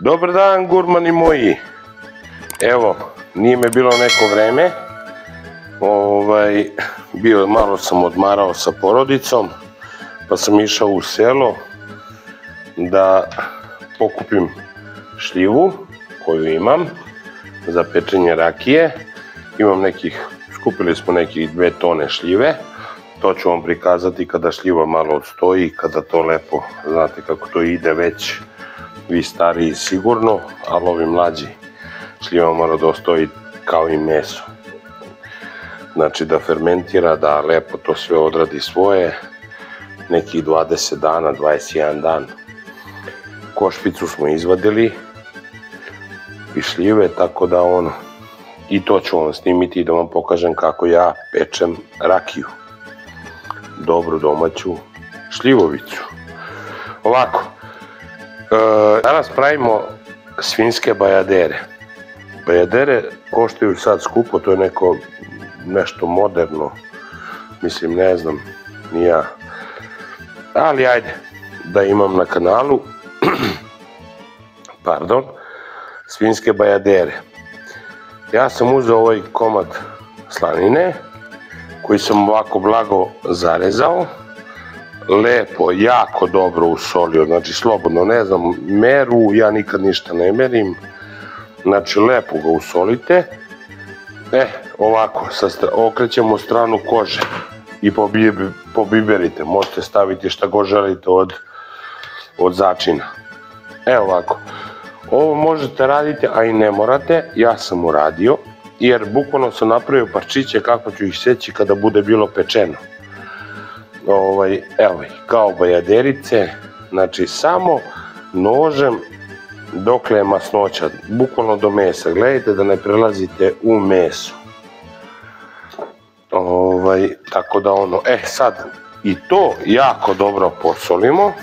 Dobar dan, gurmani moji. Evo, nije me bilo neko vreme. Malo sam odmarao sa porodicom, pa sam išao u selo da pokupim šljivu koju imam za pečenje rakije. Skupili smo nekih 2 tone šljive. To ću vam prikazati kada šljiva malo odstoji, kada to lepo, znate kako to ide već, vi stariji sigurno, ali ovi mlađi šljiva mora da ostoji kao i meso. Znači da fermentira, da lepo to sve odradi svoje, nekih 20 dana, 21 dan. Košpicu smo izvadili iz šljive, tako da i to ću vam snimiti da vam pokažem kako ja pečem rakiju. Dobru domaću šljivovicu. Ovako, danas pravimo svinjske bajadere. Bajadere koštaju sad skupo, to je nešto moderno, mislim, ne znam, ni ja, ali ajde, da imam na kanalu, pardon, svinjske bajadere. Ja sam uzeo ovaj komad slanine, koji sam ovako blago zarezao, lepo, jako dobro usolio, znači slobodno, ne znam meru, ja nikad ništa ne merim, znači lepo ga usolite, ovako, okrećemo stranu kože i pobiberite, možete staviti šta god želite od začina. Ovako, ovo možete raditi, a i ne morate, ja sam uradio, jer bukvalno sam napravio parčiće kako ću ih seći kada bude bilo pečeno. Evo ih, kao bajaderice, znači samo nožem dokle je masnoća, bukvalno do mesa, gledajte da ne prelazite u meso. Tako da sad i to jako dobro posolimo.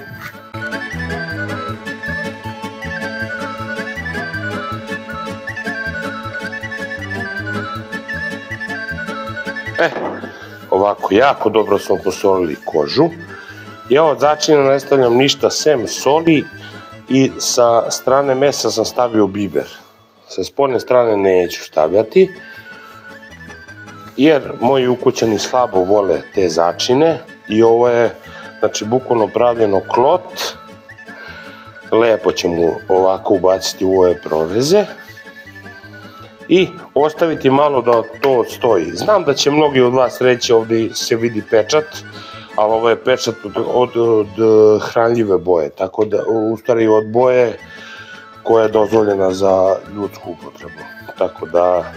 Ovako, jako dobro smo posolili kožu. Ja od začina ne stavljam ništa sem soli i sa strane mesa sam stavio biber. Sa spoljne strane neću stavljati, jer moji ukućani slabo vole te začine i ovo je, znači, bukvalno pravljeno klot. Lepo ćemo ovako ubaciti u ove proreze i ostaviti malo da to odstoji. Znam da će mnogi od vas reći ovdje se vidi pečat, ali ovo je pečat od hranljive boje, tako da, u stvari od boje koja je dozvoljena za ljudsku upotrebu. Tako da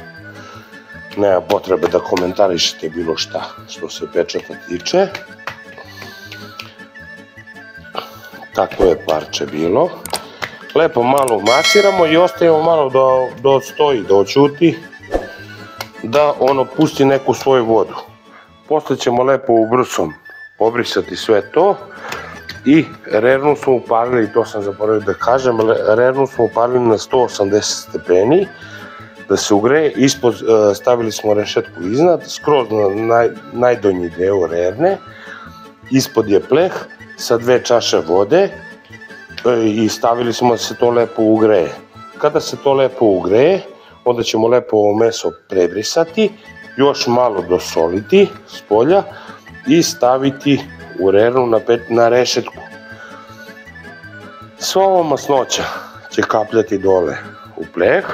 nema potrebe da komentarišete bilo šta što se pečata tiče. Tako je parče bilo. Lepo malo masiramo i ostavimo malo da odstoji, da oćuti, da ono pusti neku svoju vodu. Posle ćemo lepo ubrusom obrisati sve to i rernu smo upalili, to sam zaboravio da kažem, rernu smo upalili na 180 stepeni da se ugreje, ispod stavili smo rešetku iznad, skroz na najdonji deo rerne, ispod je pleh sa 2 čaše vode i stavili smo da se to lepo ugreje. Kada se to lepo ugreje, onda ćemo lepo ovo meso prebrisati, još malo dosoliti s polja i staviti u rernu na rešetku. Sva ova masnoća će kapljati dole u pleh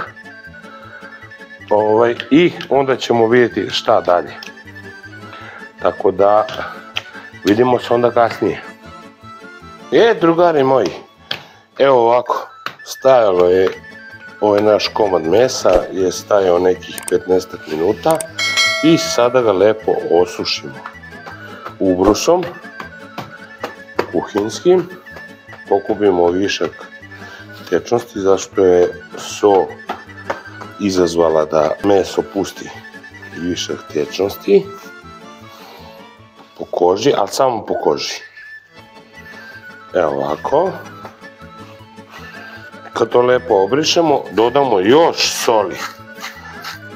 i onda ćemo vidjeti šta dalje. Tako da vidimo se onda kasnije. Drugari moji, evo ovako, stajalo je ovaj naš komad mesa, je stajao nekih 15 minuta i sada ga lepo osušimo ubrusom kuhinskim, pokupimo višak tečnosti zašto je so izazvala da meso pusti višak tečnosti po koži, ali samo po koži. Evo ovako. Kad to lepo obrišemo, dodamo još soli,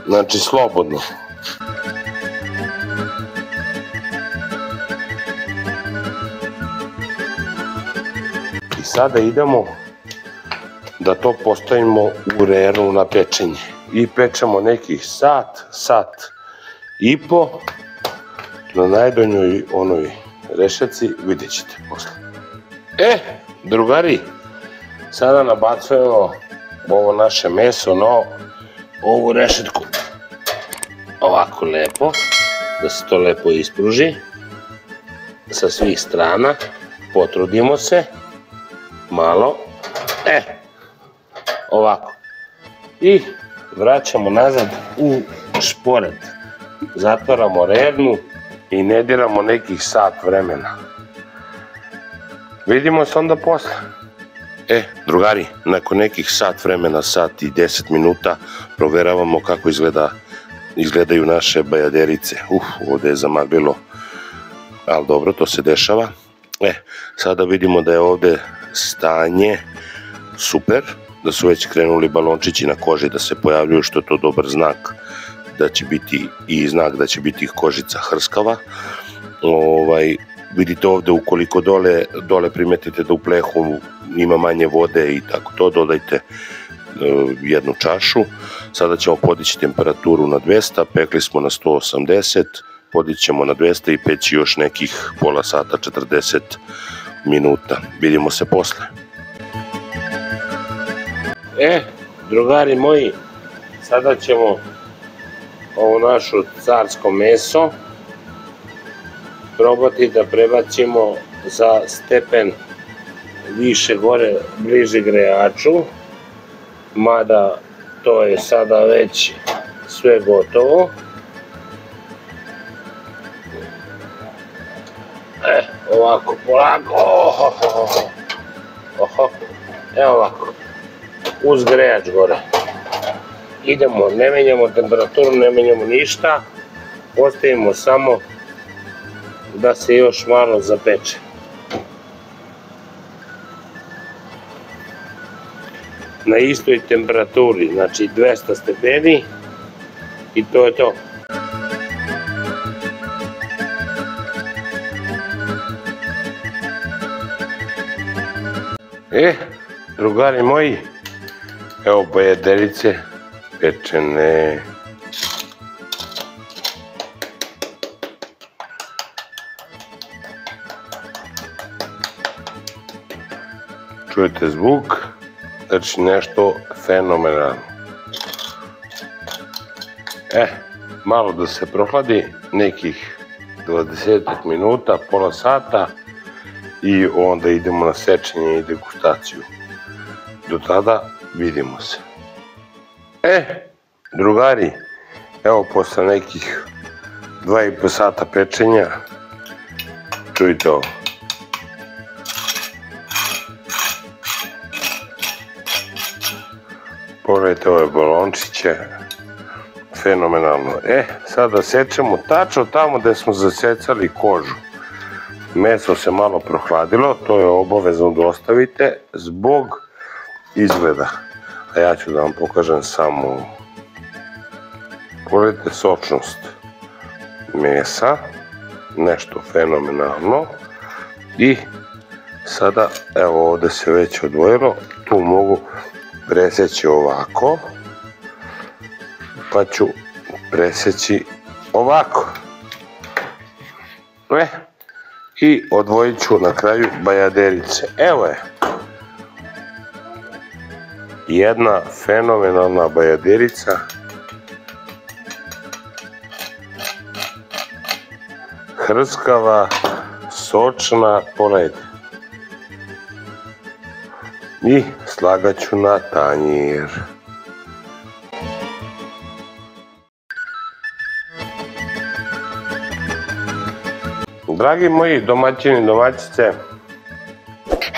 znači slobodno. I sada idemo da to postavimo u reru na pečenje. I pečemo nekih sat i po na najdonjoj onoj rešetci, vidjet ćete posle. Drugari, sada nabacujemo ovo naše meso na ovu rešetku. Ovako lepo, da se to lepo ispruži sa svih strana. Potrudimo se malo. Ovako. I vraćamo nazad u šporet. Zatvaramo rernu i ne diramo nekih sat vremena. Vidimo se onda posle. Drugari, nakon nekih sat vremena, sat i 10 minuta, proveravamo kako izgledaju naše bajaderice. Ovdje je zamaglilo, ali dobro, to se dešava. Sada vidimo da je ovdje stanje super, da su već krenuli balončići na koži da se pojavljuju, što je to dobar znak da će biti i znak da će biti kožica hrskava. Vidite ovdje, ukoliko dole primetite da u plehu ima manje vode i tako to, dodajte jednu čašu. Sada ćemo podići temperaturu na 200, pekli smo na 180, podići ćemo na 200 i peći još nekih pola sata, 40 minuta. Vidimo se posle. Drugari moji, sada ćemo ovo našu carsko meso probati da prebacimo za stepen više gore, bliže grejaču, mada to je sada već sve gotovo. Ovako, polako, evo ovako, uz grejač gore. Idemo, ne menjamo temperaturu, ne menjamo ništa, ostavimo samo da se još malo zapeče. Na istoj temperaturi, znači 200 stepeni i to je to. Drugari moji, evo bajaderice pečene. Čujete zvuk, znači nešto fenomenalno. Malo da se prohladi, nekih 20 minuta, pola sata i onda idemo na sečenje i degustaciju. Do tada vidimo se. Drugari, evo posle nekih 2,5 sata pečenja, čujte ovo. Pogledajte ove balončiće, fenomenalno. Sada sečemo tačno tamo gde smo zasecali kožu. Meso se malo prohladilo, to je obavezno da ostavite zbog izgleda. A ja ću da vam pokažem samo. Pogledajte sočnost mesa, nešto fenomenalno. I sada, evo ovde se već odvojilo, tu mogu preseći ovako, pa ću preseći ovako. I odvojit ću na kraju bajaderice. Evo je. Jedna fenomenalna bajaderica. Hrskava, sočna, pogledajte. I slagat ću na tanjir. Dragi moji domaćini i domaćice,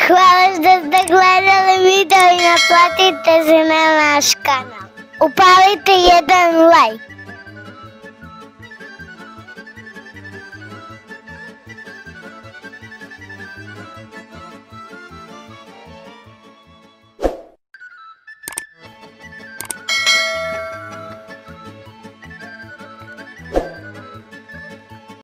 hvala što ste gledali video i naplatite se na naš kanal. Upalite jedan like.